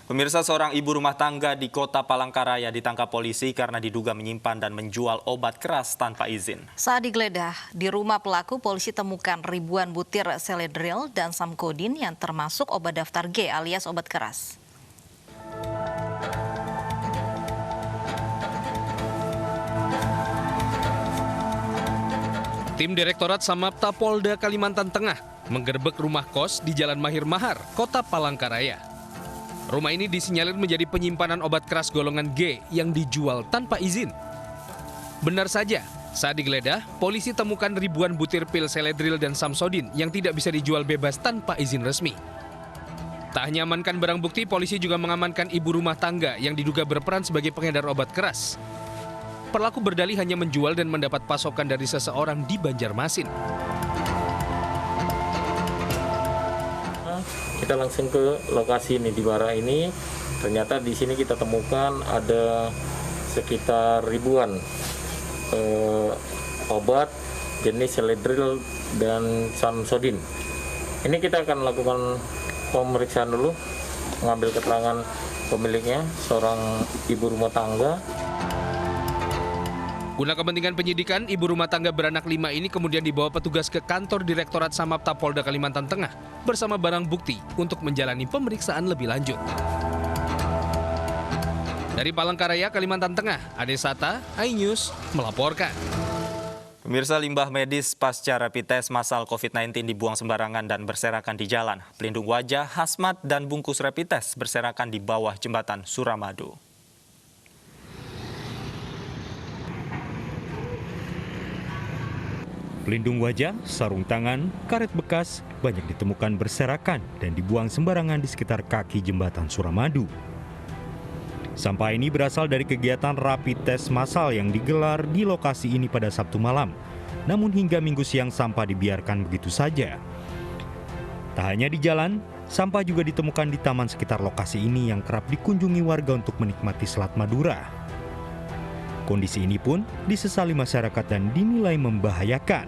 Pemirsa, seorang ibu rumah tangga di Kota Palangkaraya ditangkap polisi karena diduga menyimpan dan menjual obat keras tanpa izin. Saat digeledah di rumah pelaku, polisi temukan ribuan butir Seledril dan Samkodin yang termasuk obat daftar G alias obat keras. Tim Direktorat Samapta Polda Kalimantan Tengah menggerebek rumah kos di Jalan Mahir Mahar, Kota Palangkaraya. Rumah ini disinyalir menjadi penyimpanan obat keras golongan G yang dijual tanpa izin. Benar saja, saat digeledah, polisi temukan ribuan butir pil Seledril dan Samsodin yang tidak bisa dijual bebas tanpa izin resmi. Tak hanya amankan barang bukti, polisi juga mengamankan ibu rumah tangga yang diduga berperan sebagai pengedar obat keras. Pelaku berdalih hanya menjual dan mendapat pasokan dari seseorang di Banjarmasin. Kita langsung ke lokasi ini di Bara ini. Ternyata di sini kita temukan ada sekitar ribuan obat jenis Seledril dan Samsodin. Ini kita akan lakukan pemeriksaan dulu, mengambil keterangan pemiliknya, seorang ibu rumah tangga. Guna kepentingan penyidikan, ibu rumah tangga beranak 5 ini kemudian dibawa petugas ke kantor Direktorat Samapta Polda Kalimantan Tengah bersama barang bukti untuk menjalani pemeriksaan lebih lanjut. Dari Palangkaraya, Kalimantan Tengah, Ade Sata, iNews melaporkan. Pemirsa, limbah medis pasca rapid test masal COVID-19 dibuang sembarangan dan berserakan di jalan. Pelindung wajah, hazmat, dan bungkus rapid test berserakan di bawah jembatan Suramadu. Pelindung wajah, sarung tangan, karet bekas banyak ditemukan berserakan dan dibuang sembarangan di sekitar kaki jembatan Suramadu. Sampah ini berasal dari kegiatan rapid test massal yang digelar di lokasi ini pada Sabtu malam. Namun hingga Minggu siang sampah dibiarkan begitu saja. Tak hanya di jalan, sampah juga ditemukan di taman sekitar lokasi ini yang kerap dikunjungi warga untuk menikmati Selat Madura. Kondisi ini pun disesali masyarakat dan dinilai membahayakan.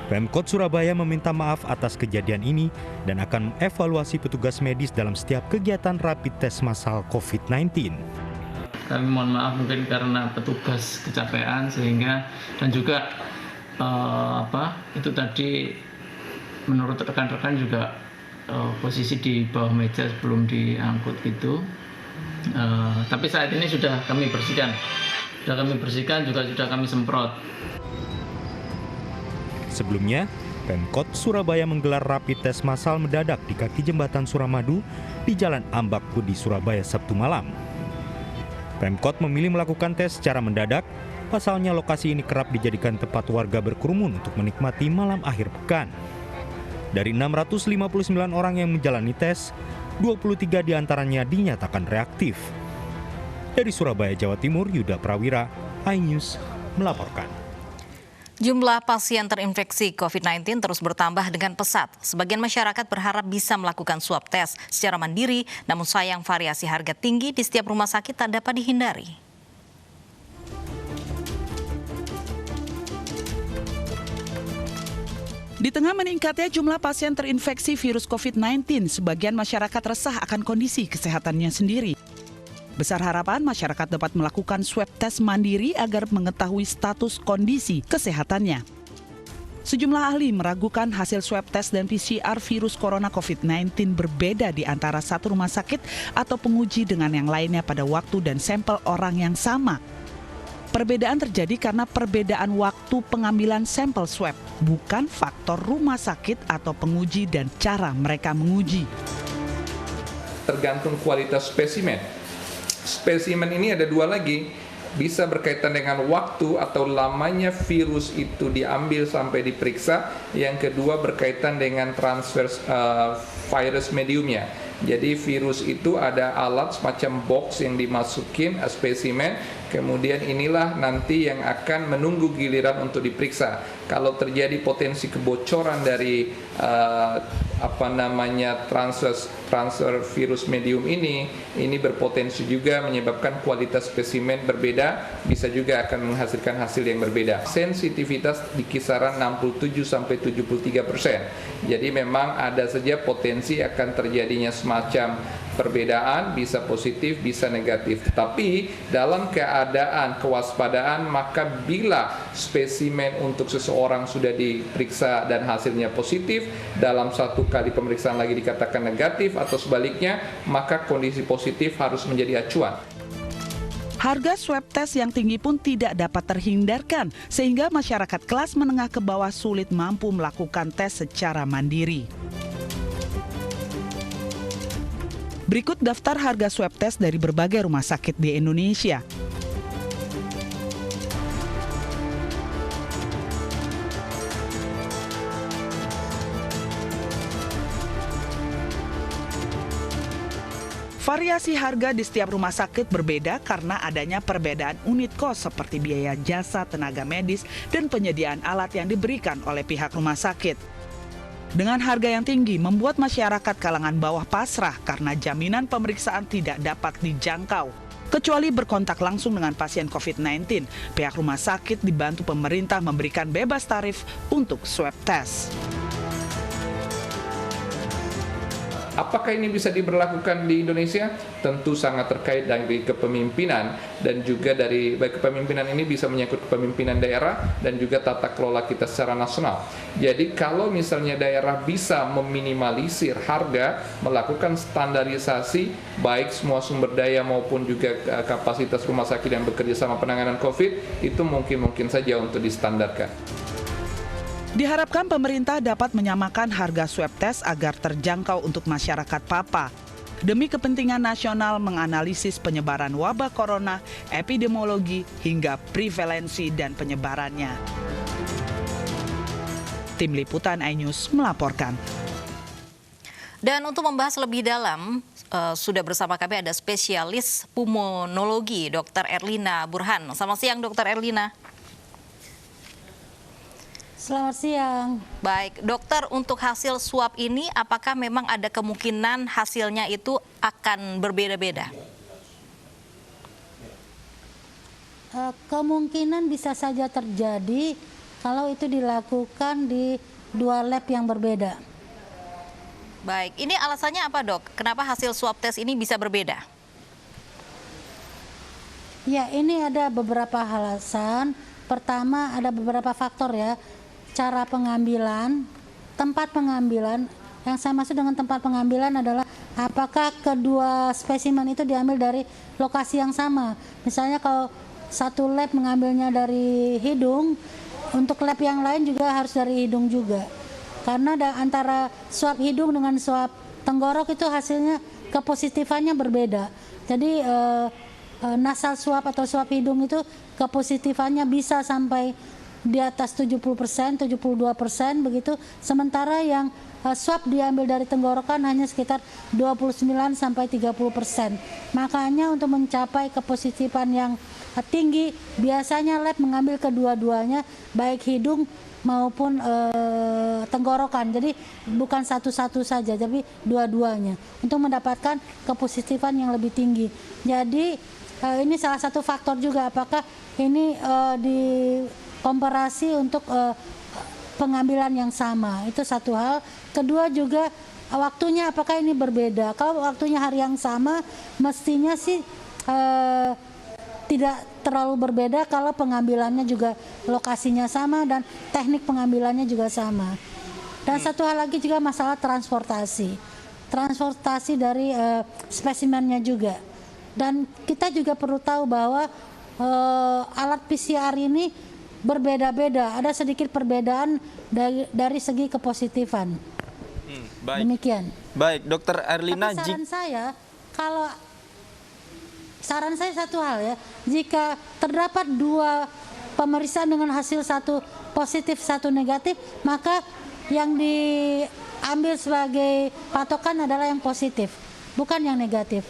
Pemkot Surabaya meminta maaf atas kejadian ini dan akan mengevaluasi petugas medis dalam setiap kegiatan rapid test massal COVID-19. Kami mohon maaf mungkin karena petugas kecapean sehingga dan juga itu tadi menurut rekan-rekan juga posisi di bawah meja sebelum diangkut gitu. Tapi saat ini sudah kami bersihkan. Juga sudah kami semprot. Sebelumnya, Pemkot Surabaya menggelar rapid test massal mendadak di kaki jembatan Suramadu di Jalan Ambak Budi, Surabaya Sabtu malam. Pemkot memilih melakukan tes secara mendadak, pasalnya lokasi ini kerap dijadikan tempat warga berkerumun untuk menikmati malam akhir pekan. Dari 659 orang yang menjalani tes, 23 diantaranya dinyatakan reaktif. Dari Surabaya, Jawa Timur, Yuda Prawira, iNews melaporkan. Jumlah pasien terinfeksi COVID-19 terus bertambah dengan pesat. Sebagian masyarakat berharap bisa melakukan swab tes secara mandiri, namun sayang variasi harga tinggi di setiap rumah sakit tak dapat dihindari. Di tengah meningkatnya jumlah pasien terinfeksi virus COVID-19, sebagian masyarakat resah akan kondisi kesehatannya sendiri. Besar harapan masyarakat dapat melakukan swab tes mandiri agar mengetahui status kondisi kesehatannya. Sejumlah ahli meragukan hasil swab tes dan PCR virus corona COVID-19 berbeda di antara satu rumah sakit atau penguji dengan yang lainnya pada waktu dan sampel orang yang sama. Perbedaan terjadi karena perbedaan waktu pengambilan sampel swab, bukan faktor rumah sakit atau penguji dan cara mereka menguji. Tergantung kualitas spesimen. Spesimen ini ada dua lagi, bisa berkaitan dengan waktu atau lamanya virus itu diambil sampai diperiksa. Yang kedua berkaitan dengan transfer virus mediumnya. Jadi virus itu ada alat semacam box yang dimasukin spesimen, kemudian inilah nanti yang akan menunggu giliran untuk diperiksa. Kalau terjadi potensi kebocoran dari transfer transfer virus medium ini berpotensi juga menyebabkan kualitas spesimen berbeda, bisa juga akan menghasilkan hasil yang berbeda. Sensitivitas di kisaran 67-73%. Jadi memang ada saja potensi akan terjadinya semacam perbedaan, bisa positif, bisa negatif. Tapi dalam keadaan kewaspadaan, maka bila spesimen untuk seseorang sudah diperiksa dan hasilnya positif, dalam satu kali pemeriksaan lagi dikatakan negatif atau sebaliknya, maka kondisi positif harus menjadi acuan. Harga swab test yang tinggi pun tidak dapat terhindarkan, sehingga masyarakat kelas menengah ke bawah sulit mampu melakukan tes secara mandiri. Berikut daftar harga swab test dari berbagai rumah sakit di Indonesia. Variasi harga di setiap rumah sakit berbeda karena adanya perbedaan unit kos seperti biaya jasa tenaga medis dan penyediaan alat yang diberikan oleh pihak rumah sakit. Dengan harga yang tinggi membuat masyarakat kalangan bawah pasrah karena jaminan pemeriksaan tidak dapat dijangkau. Kecuali berkontak langsung dengan pasien COVID-19, pihak rumah sakit dibantu pemerintah memberikan bebas tarif untuk swab test. Apakah ini bisa diberlakukan di Indonesia? Tentu sangat terkait dari kepemimpinan dan juga dari baik kepemimpinan ini bisa menyangkut kepemimpinan daerah dan juga tata kelola kita secara nasional. Jadi kalau misalnya daerah bisa meminimalisir harga, melakukan standarisasi baik semua sumber daya maupun juga kapasitas rumah sakit yang bekerja sama penanganan COVID, itu mungkin saja untuk distandarkan. Diharapkan pemerintah dapat menyamakan harga swab test agar terjangkau untuk masyarakat Papa. Demi kepentingan nasional menganalisis penyebaran wabah corona, epidemiologi, hingga prevalensi dan penyebarannya. Tim Liputan iNews melaporkan. Dan untuk membahas lebih dalam, sudah bersama kami ada spesialis pulmonologi, Dr. Erlina Burhan. Selamat siang, Dr. Erlina. Selamat siang. Baik, dokter, untuk hasil swab ini apakah memang ada kemungkinan hasilnya itu akan berbeda-beda? Kemungkinan bisa saja terjadi kalau itu dilakukan di dua lab yang berbeda. Baik, ini alasannya apa, Dok? Kenapa hasil swab test ini bisa berbeda? Ya, ini ada beberapa alasan. Pertama, ada beberapa faktor ya. Cara pengambilan, tempat pengambilan. Yang saya maksud dengan tempat pengambilan adalah apakah kedua spesimen itu diambil dari lokasi yang sama. Misalnya kalau satu lab mengambilnya dari hidung, untuk lab yang lain juga harus dari hidung juga. Karena antara swab hidung dengan swab tenggorok itu hasilnya kepositifannya berbeda. Jadi nasal swab atau swab hidung itu kepositifannya bisa sampai di atas 70%, 72% begitu. Sementara yang swab diambil dari tenggorokan hanya sekitar 29 sampai 30%. Makanya untuk mencapai kepositifan yang tinggi, biasanya lab mengambil kedua-duanya, baik hidung maupun tenggorokan. Jadi bukan satu-satu saja, tapi dua-duanya untuk mendapatkan kepositifan yang lebih tinggi. Jadi ini salah satu faktor juga apakah ini di komparasi untuk pengambilan yang sama, itu satu hal. Kedua juga waktunya apakah ini berbeda. Kalau waktunya hari yang sama, mestinya sih tidak terlalu berbeda kalau pengambilannya juga lokasinya sama dan teknik pengambilannya juga sama. Dan satu hal lagi juga masalah transportasi dari spesimennya juga. Dan kita juga perlu tahu bahwa alat PCR ini berbeda-beda, ada sedikit perbedaan dari segi kepositifan. Baik. Demikian. Baik, Dokter Erlina. Tapi saran saya satu hal ya, jika terdapat dua pemeriksaan dengan hasil satu positif satu negatif, maka yang diambil sebagai patokan adalah yang positif, bukan yang negatif.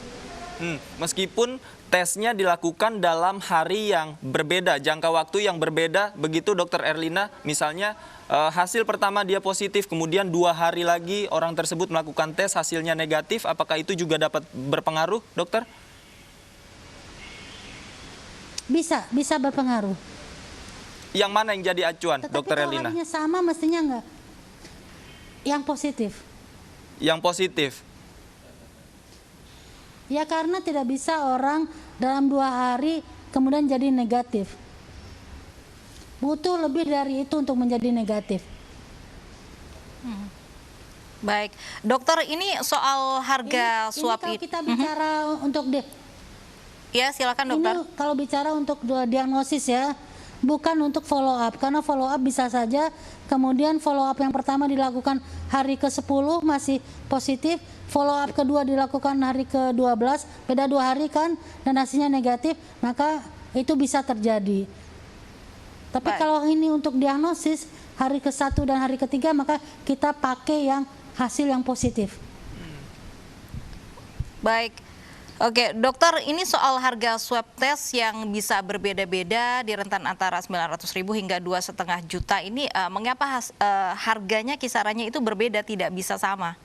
Meskipun tesnya dilakukan dalam hari yang berbeda, jangka waktu yang berbeda, begitu Dokter Erlina, misalnya Hasil pertama dia positif, kemudian 2 hari lagi orang tersebut melakukan tes, hasilnya negatif. Apakah itu juga dapat berpengaruh, dokter? Bisa berpengaruh. Yang mana yang jadi acuan, Tetapi dokter kalau Erlina? harinya sama mestinya enggak. Yang positif. Yang positif. Ya karena tidak bisa orang dalam 2 hari kemudian jadi negatif. Butuh lebih dari itu untuk menjadi negatif. Baik, dokter, ini soal harga Ini swab kalau kita bicara untuk Ya, silakan dokter. Ini kalau bicara untuk diagnosis ya, bukan untuk follow up. Karena follow up bisa saja kemudian follow up yang pertama dilakukan hari ke-10 masih positif, follow up kedua dilakukan hari ke-12, beda 2 hari kan, dan hasilnya negatif, maka itu bisa terjadi. Tapi kalau ini untuk diagnosis hari ke-1 dan hari ke-3, maka kita pakai yang hasil yang positif. Baik. Oke, dokter, ini soal harga swab test yang bisa berbeda-beda di rentan antara 900.000 hingga 2,5 juta ini, mengapa harganya kisarannya itu berbeda, tidak bisa sama?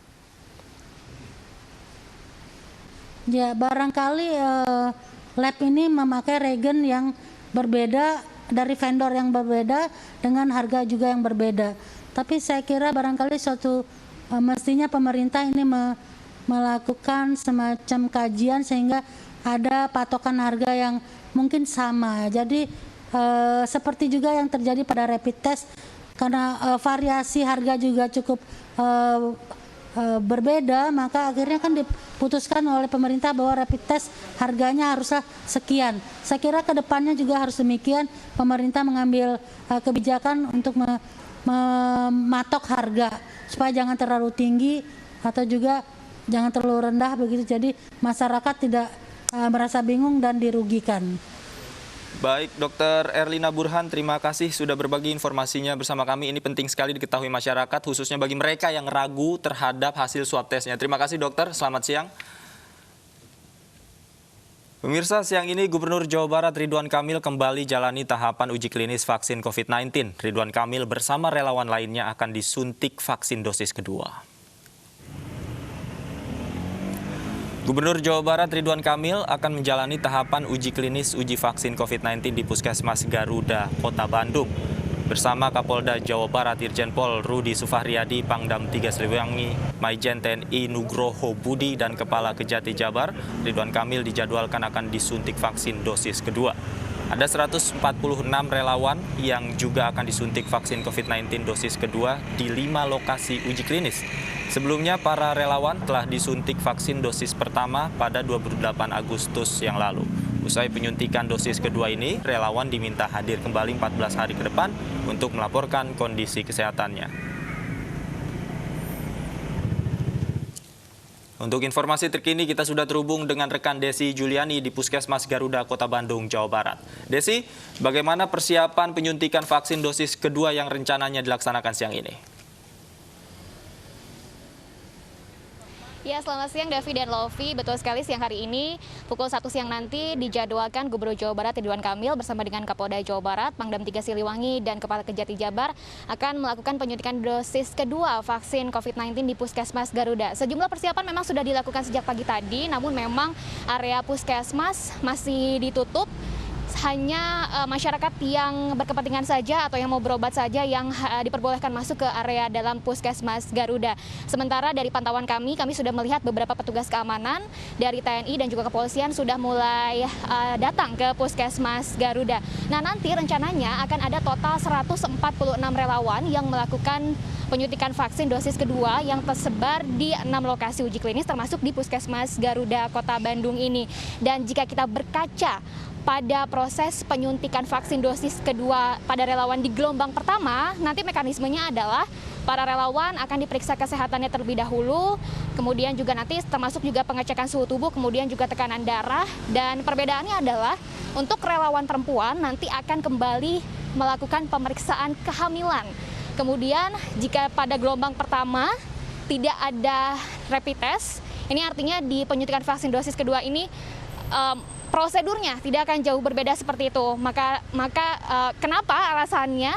Ya, barangkali lab ini memakai reagen yang berbeda dari vendor yang berbeda dengan harga juga yang berbeda. Tapi saya kira barangkali mestinya pemerintah ini melakukan semacam kajian sehingga ada patokan harga yang mungkin sama. Jadi seperti juga yang terjadi pada rapid test, karena variasi harga juga cukup berbeda, maka akhirnya kan diputuskan oleh pemerintah bahwa rapid test harganya haruslah sekian. Saya kira kedepannya juga harus demikian, pemerintah mengambil kebijakan untuk mematok harga supaya jangan terlalu tinggi atau juga jangan terlalu rendah begitu, jadi masyarakat tidak merasa bingung dan dirugikan. Baik, Dokter Erlina Burhan, terima kasih sudah berbagi informasinya bersama kami. Ini penting sekali diketahui masyarakat, khususnya bagi mereka yang ragu terhadap hasil swab testnya. Terima kasih, dokter. Selamat siang. Pemirsa, siang ini Gubernur Jawa Barat Ridwan Kamil kembali jalani tahapan uji klinis vaksin COVID-19. Ridwan Kamil bersama relawan lainnya akan disuntik vaksin dosis kedua. Gubernur Jawa Barat Ridwan Kamil akan menjalani tahapan uji klinis uji vaksin COVID-19 di Puskesmas Garuda, Kota Bandung. Bersama Kapolda Jawa Barat Irjen Pol Rudi Sufahriyadi, Pangdam 3 Siliwangi, Maijen TNI Nugroho Budi, dan Kepala Kejati Jabar, Ridwan Kamil dijadwalkan akan disuntik vaksin dosis kedua. Ada 146 relawan yang juga akan disuntik vaksin COVID-19 dosis kedua di 5 lokasi uji klinis. Sebelumnya, para relawan telah disuntik vaksin dosis pertama pada 28 Agustus yang lalu. Usai penyuntikan dosis kedua ini, relawan diminta hadir kembali 14 hari ke depan untuk melaporkan kondisi kesehatannya. Untuk informasi terkini, kita sudah terhubung dengan rekan Desi Juliani di Puskesmas Garuda, Kota Bandung, Jawa Barat. Desi, bagaimana persiapan penyuntikan vaksin dosis kedua yang rencananya dilaksanakan siang ini? Ya, selamat siang Davi dan Lovi. Betul sekali, siang hari ini pukul 1 siang nanti dijadwalkan Gubernur Jawa Barat Ridwan Kamil bersama dengan Kapolda Jawa Barat, Pangdam 3 Siliwangi, dan Kepala Kejati Jabar akan melakukan penyuntikan dosis kedua vaksin COVID-19 di Puskesmas Garuda. Sejumlah persiapan memang sudah dilakukan sejak pagi tadi, namun memang area Puskesmas masih ditutup. Hanya masyarakat yang berkepentingan saja atau yang mau berobat saja yang diperbolehkan masuk ke area dalam Puskesmas Garuda. Sementara dari pantauan kami sudah melihat beberapa petugas keamanan dari TNI dan juga kepolisian sudah mulai datang ke Puskesmas Garuda. Nah, nanti rencananya akan ada total 146 relawan yang melakukan penyuntikan vaksin dosis kedua yang tersebar di 6 lokasi uji klinis termasuk di Puskesmas Garuda Kota Bandung ini. Dan jika kita berkaca pada proses penyuntikan vaksin dosis kedua pada relawan di gelombang pertama, nanti mekanismenya adalah para relawan akan diperiksa kesehatannya terlebih dahulu, kemudian juga nanti termasuk juga pengecekan suhu tubuh, kemudian juga tekanan darah, dan perbedaannya adalah untuk relawan perempuan nanti akan kembali melakukan pemeriksaan kehamilan. Kemudian jika pada gelombang pertama tidak ada rapid test, ini artinya di penyuntikan vaksin dosis kedua ini prosedurnya tidak akan jauh berbeda seperti itu. Maka kenapa alasannya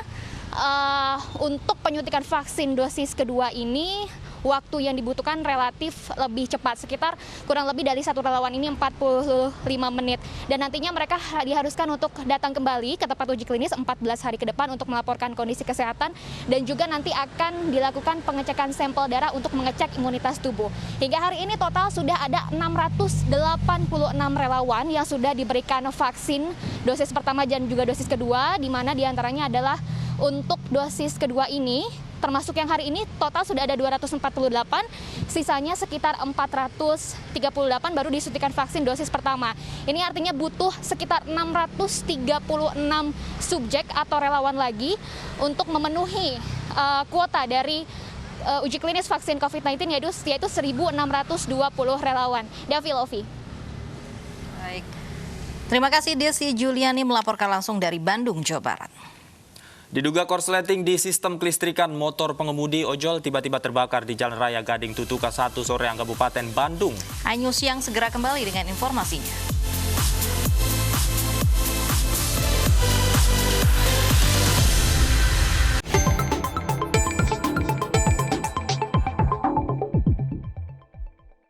untuk penyuntikan vaksin dosis kedua ini waktu yang dibutuhkan relatif lebih cepat, sekitar kurang lebih dari satu relawan ini 45 menit. Dan nantinya mereka diharuskan untuk datang kembali ke tempat uji klinis 14 hari ke depan untuk melaporkan kondisi kesehatan dan juga nanti akan dilakukan pengecekan sampel darah untuk mengecek imunitas tubuh. Hingga hari ini total sudah ada 686 relawan yang sudah diberikan vaksin dosis pertama dan juga dosis kedua, di mana diantaranya adalah untuk dosis kedua ini termasuk yang hari ini total sudah ada 248, sisanya sekitar 438 baru disuntikan vaksin dosis pertama. Ini artinya butuh sekitar 636 subjek atau relawan lagi untuk memenuhi kuota dari uji klinis vaksin COVID-19 yaitu 1.620 relawan. Davi, Lofi. Baik. Terima kasih Desi Juliani melaporkan langsung dari Bandung, Jawa Barat. Diduga korsleting di sistem kelistrikan, motor pengemudi ojol tiba-tiba terbakar di Jalan Raya Gading Tutuka 1 Soreang, Kabupaten Bandung. Ainus yang segera kembali dengan informasinya.